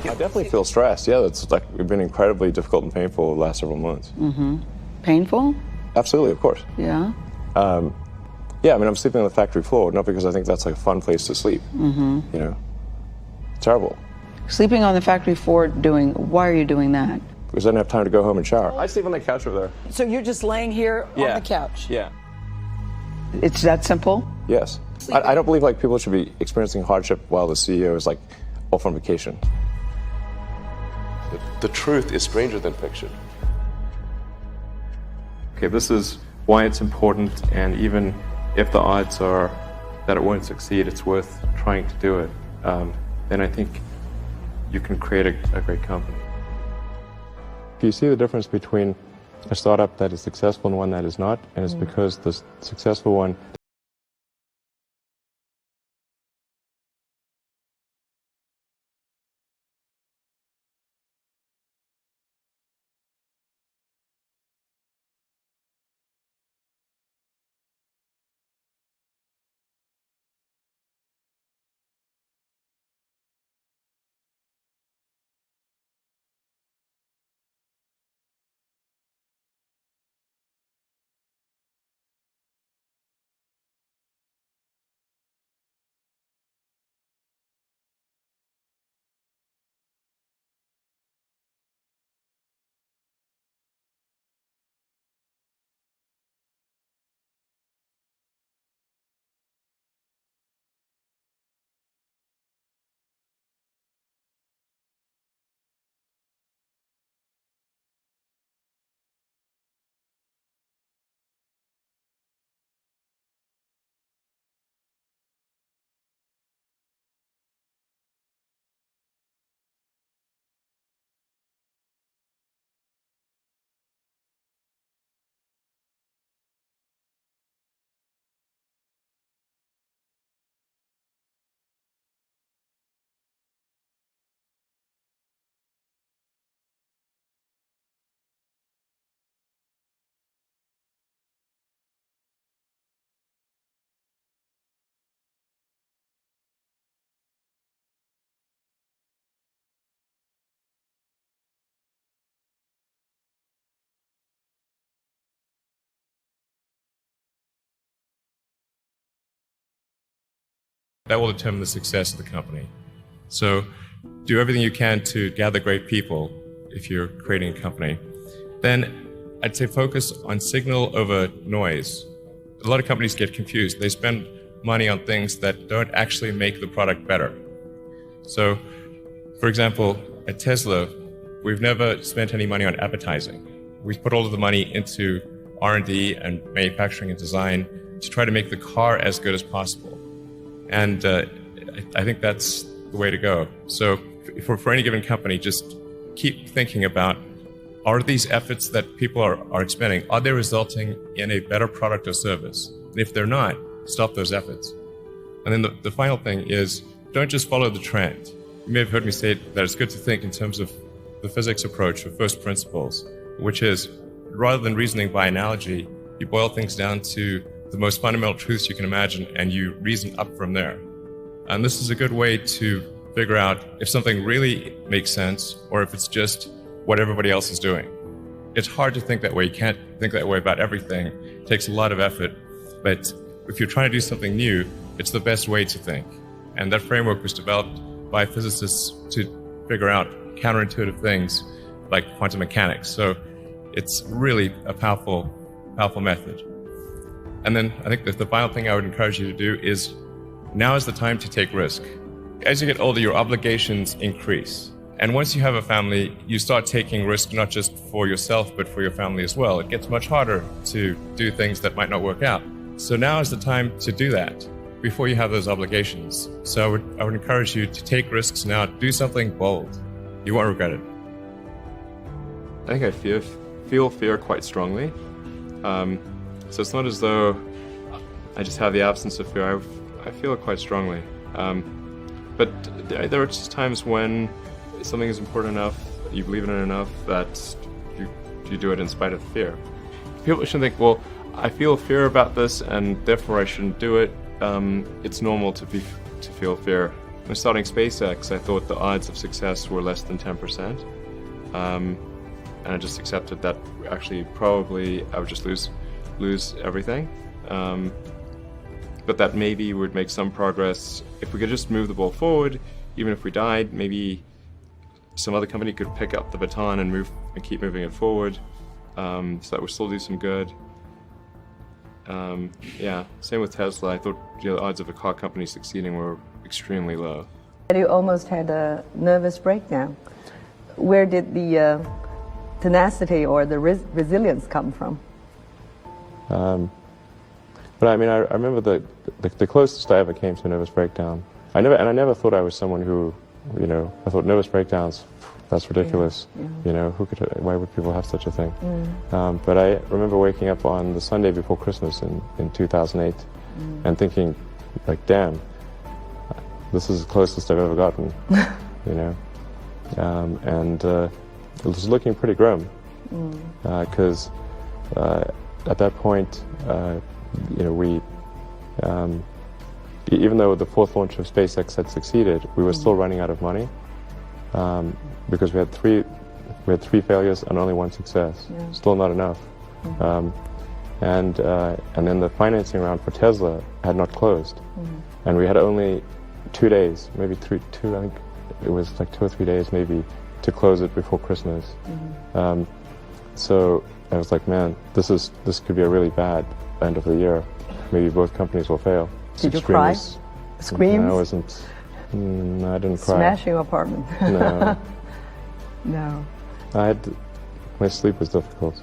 I definitely feel stressed. Yeah, it's like it's been incredibly difficult and painful the last several months. Painful? Absolutely, of course. Yeah. Yeah, I mean, I'm sleeping on the factory floor, not because I think that's like a fun place to sleep. You know, terrible. Sleeping on the factory floor why are you doing that? Because I didn't have time to go home and shower. I sleep on the couch over there. So you're just laying here on the couch? Yeah. It's that simple? Yes. I don't believe like people should be experiencing hardship while the CEO is like off on vacation. The truth is stranger than fiction. Okay, this is why it's important, and even if the odds are that it won't succeed, it's worth trying to do it. Then I think you can create a great company. You see the difference between a startup that is successful and one that is not, and it's because the successful one that will determine the success of the company. So do everything you can to gather great people if you're creating a company. Then I'd say focus on signal over noise. A lot of companies get confused. They spend money on things that don't actually make the product better. So, for example, at Tesla, we've never spent any money on advertising. We've put all of the money into R&D and manufacturing and design to try to make the car as good as possible. And I think that's the way to go. So for any given company, just keep thinking about, are these efforts that people are expending, are they resulting in a better product or service? And if they're not, stop those efforts. And then the final thing is, don't just follow the trend. You may have heard me say that it's good to think in terms of the physics approach of first principles, which is, rather than reasoning by analogy, you boil things down to the most fundamental truths you can imagine, and you reason up from there. And this is a good way to figure out if something really makes sense or if it's just what everybody else is doing. It's hard to think that way. You can't think that way about everything. It takes a lot of effort. But if you're trying to do something new, it's the best way to think. And that framework was developed by physicists to figure out counterintuitive things like quantum mechanics. So it's really a powerful method. And then I think that the final thing I would encourage you to do is, now is the time to take risk. As you get older, your obligations increase. And once you have a family, you start taking risk not just for yourself, but for your family as well. It gets much harder to do things that might not work out. So now is the time to do that before you have those obligations. So I would encourage you to take risks now. Do something bold. You won't regret it. I think I feel fear quite strongly. So it's not as though I just have the absence of fear. I feel it quite strongly. But there are just times when something is important enough, you believe in it enough, that you do it in spite of the fear. People shouldn't think, well, I feel fear about this and therefore I shouldn't do it. It's normal to feel fear. when starting SpaceX, I thought the odds of success were less than 10%. And I just accepted that actually probably I would just lose everything. But that maybe we would make some progress if we could just move the ball forward. Even if we died, maybe some other company could pick up the baton and keep moving it forward, so that would still do some good. Yeah, same with Tesla. I thought the odds of a car company succeeding were extremely low. You almost had a nervous breakdown. Where did the tenacity or the resilience come from? But I mean, I remember the closest I ever came to a nervous breakdown. I never thought I was someone who, I thought nervous breakdowns, that's ridiculous. Yeah. Why would people have such a thing? But I remember waking up on the Sunday before Christmas in 2008 and thinking, like, damn, this is the closest I've ever gotten, and it was looking pretty grim, because at that point, we, even though the fourth launch of SpaceX had succeeded, we were still running out of money, because we had three failures and only one success. Yeah. Still not enough. And then the financing round for Tesla had not closed, and we had only 2 days, maybe two. I think it was like 2 or 3 days, maybe, to close it before Christmas. So I was like, man, this could be a really bad end of the year. Maybe both companies will fail. Did you cry? Screams? No, I wasn't. No, I didn't cry. Smash your apartment? No. No. My sleep was difficult.